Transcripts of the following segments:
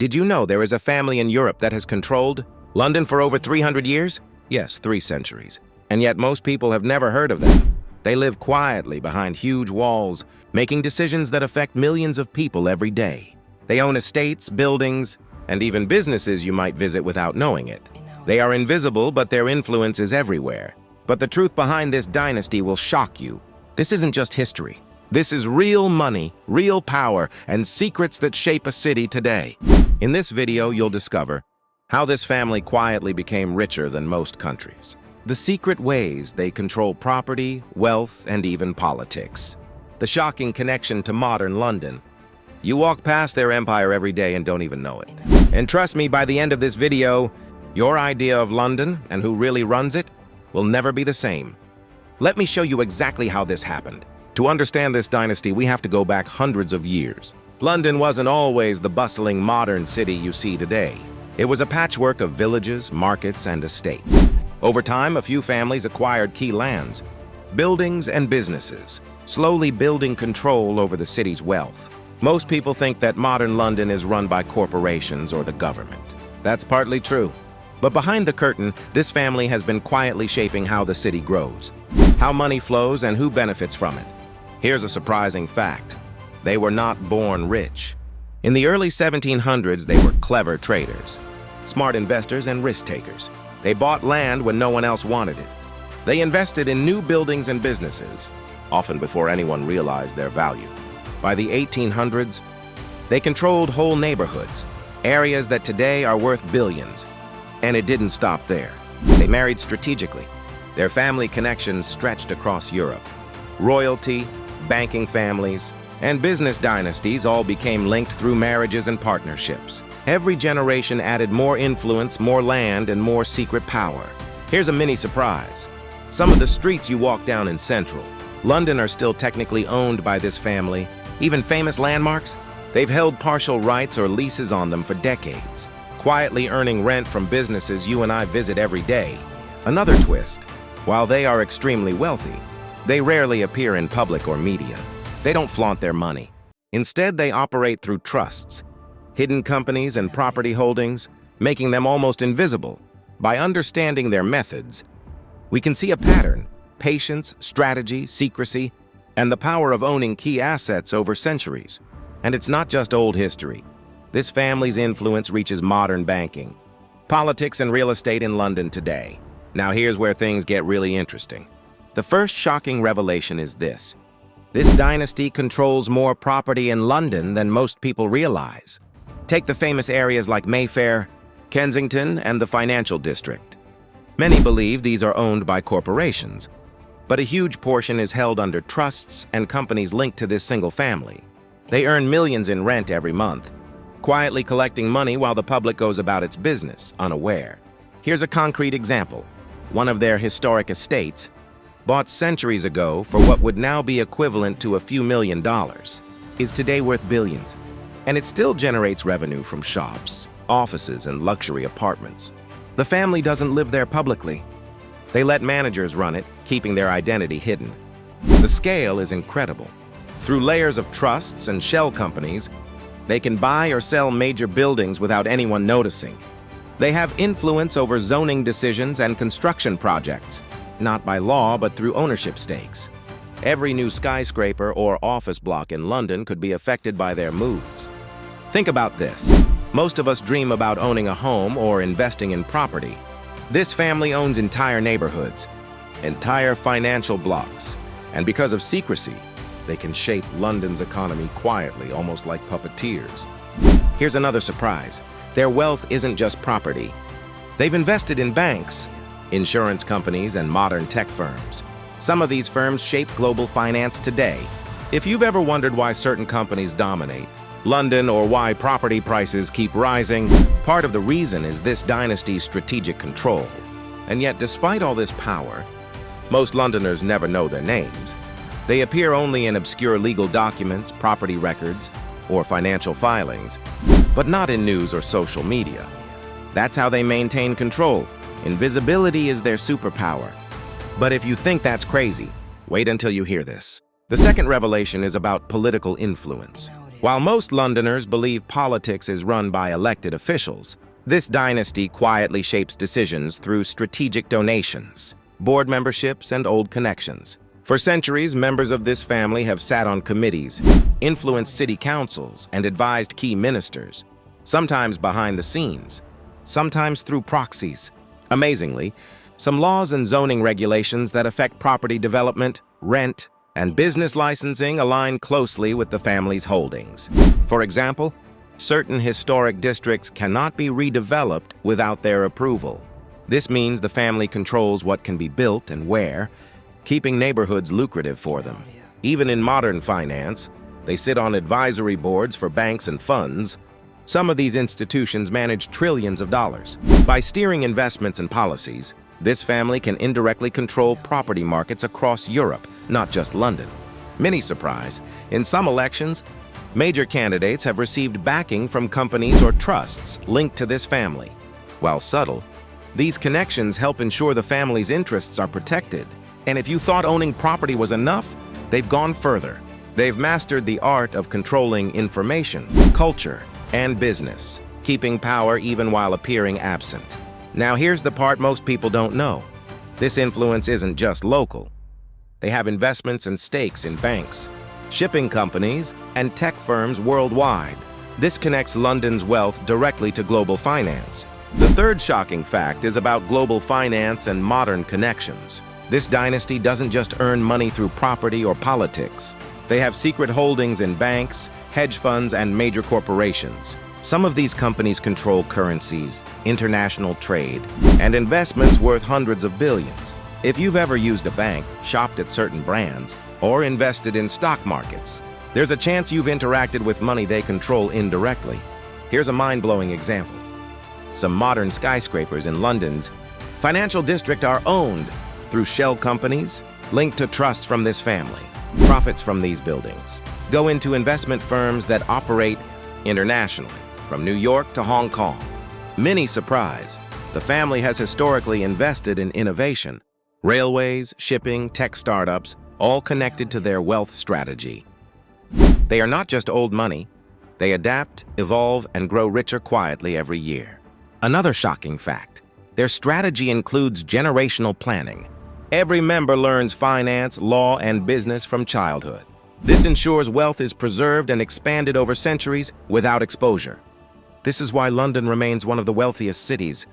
Did you know there is a family in Europe that has controlled London for over 300 years? Yes, 3 centuries. And yet most people have never heard of them. They live quietly behind huge walls, making decisions that affect millions of people every day. They own estates, buildings, and even businesses you might visit without knowing it. They are invisible, but their influence is everywhere. But the truth behind this dynasty will shock you. This isn't just history. This is real money, real power, and secrets that shape a city today. In this video, you'll discover how this family quietly became richer than most countries. The secret ways they control property, wealth, and even politics. The shocking connection to modern London. You walk past their empire every day and don't even know it. And trust me, by the end of this video, your idea of London and who really runs it will never be the same. Let me show you exactly how this happened. To understand this dynasty, we have to go back hundreds of years. London wasn't always the bustling modern city you see today. It was a patchwork of villages, markets, and estates. Over time, a few families acquired key lands, buildings, and businesses, slowly building control over the city's wealth. Most people think that modern London is run by corporations or the government. That's partly true. But behind the curtain, this family has been quietly shaping how the city grows, how money flows, and who benefits from it. Here's a surprising fact. They were not born rich. In the early 1700s, they were clever traders, smart investors, and risk takers. They bought land when no one else wanted it. They invested in new buildings and businesses, often before anyone realized their value. By the 1800s, they controlled whole neighborhoods, areas that today are worth billions. And it didn't stop there. They married strategically. Their family connections stretched across Europe. Royalty, banking families, and business dynasties all became linked through marriages and partnerships. Every generation added more influence, more land, and more secret power. Here's a mini surprise. Some of the streets you walk down in central London are still technically owned by this family. Even famous landmarks, they've held partial rights or leases on them for decades, quietly earning rent from businesses you and I visit every day. Another twist, while they are extremely wealthy, they rarely appear in public or media. They don't flaunt their money. Instead, they operate through trusts, hidden companies, and property holdings, making them almost invisible. By understanding their methods, we can see a pattern: patience, strategy, secrecy, and the power of owning key assets over centuries. And it's not just old history. This family's influence reaches modern banking, politics, and real estate in London today. Now here's where things get really interesting. The first shocking revelation is this. This dynasty controls more property in London than most people realize. Take the famous areas like Mayfair, Kensington, and the financial district. Many believe these are owned by corporations, but a huge portion is held under trusts and companies linked to this single family. They earn millions in rent every month, quietly collecting money while the public goes about its business, unaware. Here's a concrete example. One of their historic estates, bought centuries ago for what would now be equivalent to a few $1,000,000, is today worth billions. And it still generates revenue from shops, offices, and luxury apartments. The family doesn't live there publicly. They let managers run it, keeping their identity hidden. The scale is incredible. Through layers of trusts and shell companies, they can buy or sell major buildings without anyone noticing. They have influence over zoning decisions and construction projects, not by law but through ownership stakes. Every new skyscraper or office block in London could be affected by their moves. Think about this. Most of us dream about owning a home or investing in property. This family owns entire neighborhoods, entire financial blocks, and because of secrecy, they can shape London's economy quietly, almost like puppeteers. Here's another surprise. Their wealth isn't just property. They've invested in banks, insurance companies, and modern tech firms. Some of these firms shape global finance today. If you've ever wondered why certain companies dominate London or why property prices keep rising, part of the reason is this dynasty's strategic control. And yet, despite all this power, most Londoners never know their names. They appear only in obscure legal documents, property records, or financial filings, but not in news or social media. That's how they maintain control. Invisibility is their superpower. But if you think that's crazy, wait until you hear this. The second revelation is about political influence. While most Londoners believe politics is run by elected officials, this dynasty quietly shapes decisions through strategic donations, board memberships, and old connections. For centuries, members of this family have sat on committees, influenced city councils, and advised key ministers, sometimes behind the scenes, sometimes through proxies. Amazingly, some laws and zoning regulations that affect property development, rent, and business licensing align closely with the family's holdings. For example, certain historic districts cannot be redeveloped without their approval. This means the family controls what can be built and where, keeping neighborhoods lucrative for them. Even in modern finance, they sit on advisory boards for banks and funds. Some of these institutions manage trillions of dollars. By steering investments and policies, this family can indirectly control property markets across Europe, not just London. Many surprise, in some elections, major candidates have received backing from companies or trusts linked to this family. While subtle, these connections help ensure the family's interests are protected. And if you thought owning property was enough, they've gone further. They've mastered the art of controlling information, culture, and business, keeping power even while appearing absent. Now here's the part most people don't know. This influence isn't just local. They have investments and stakes in banks, shipping companies, and tech firms worldwide. This connects London's wealth directly to global finance. The third shocking fact is about global finance and modern connections. This dynasty doesn't just earn money through property or politics. They have secret holdings in banks, hedge funds, and major corporations. Some of these companies control currencies, international trade, and investments worth hundreds of billions. If you've ever used a bank, shopped at certain brands, or invested in stock markets, there's a chance you've interacted with money they control indirectly. Here's a mind-blowing example. Some modern skyscrapers in London's financial district are owned through shell companies linked to trusts from this family. Profits from these buildings go into investment firms that operate internationally, from New York to Hong Kong. Many surprise, the family has historically invested in innovation. Railways, shipping, tech startups, all connected to their wealth strategy. They are not just old money. They adapt, evolve, and grow richer quietly every year. Another shocking fact, their strategy includes generational planning. Every member learns finance, law, and business from childhood. This ensures wealth is preserved and expanded over centuries without exposure. This is why London remains one of the wealthiest cities,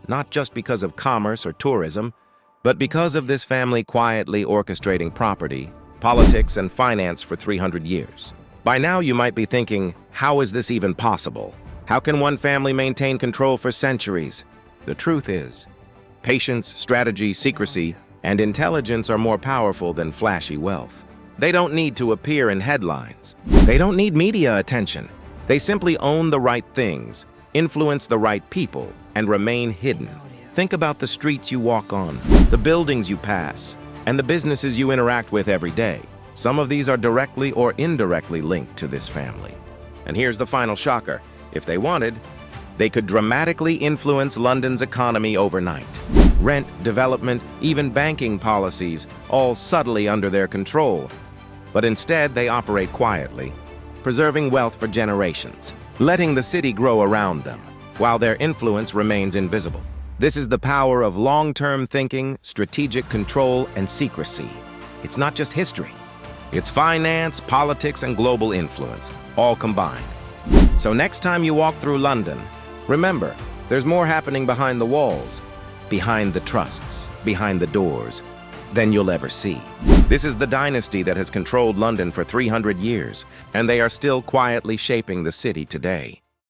not just because of commerce or tourism, but because of this family quietly orchestrating property, politics, and finance for 300 years. By now, you might be thinking, how is this even possible? How can one family maintain control for centuries? The truth is, patience, strategy, secrecy, and intelligence are more powerful than flashy wealth. They don't need to appear in headlines. They don't need media attention. They simply own the right things, influence the right people, and remain hidden. Think about the streets you walk on, the buildings you pass, and the businesses you interact with every day. Some of these are directly or indirectly linked to this family. And here's the final shocker. If they wanted, they could dramatically influence London's economy overnight. Rent, development, even banking policies, all subtly under their control. But instead, they operate quietly, preserving wealth for generations, letting the city grow around them, while their influence remains invisible. This is the power of long-term thinking, strategic control, and secrecy. It's not just history. It's finance, politics, and global influence, all combined. So next time you walk through London, remember, there's more happening behind the walls, behind the trusts, behind the doors, than you'll ever see. This is the dynasty that has controlled London for 300 years, and they are still quietly shaping the city today.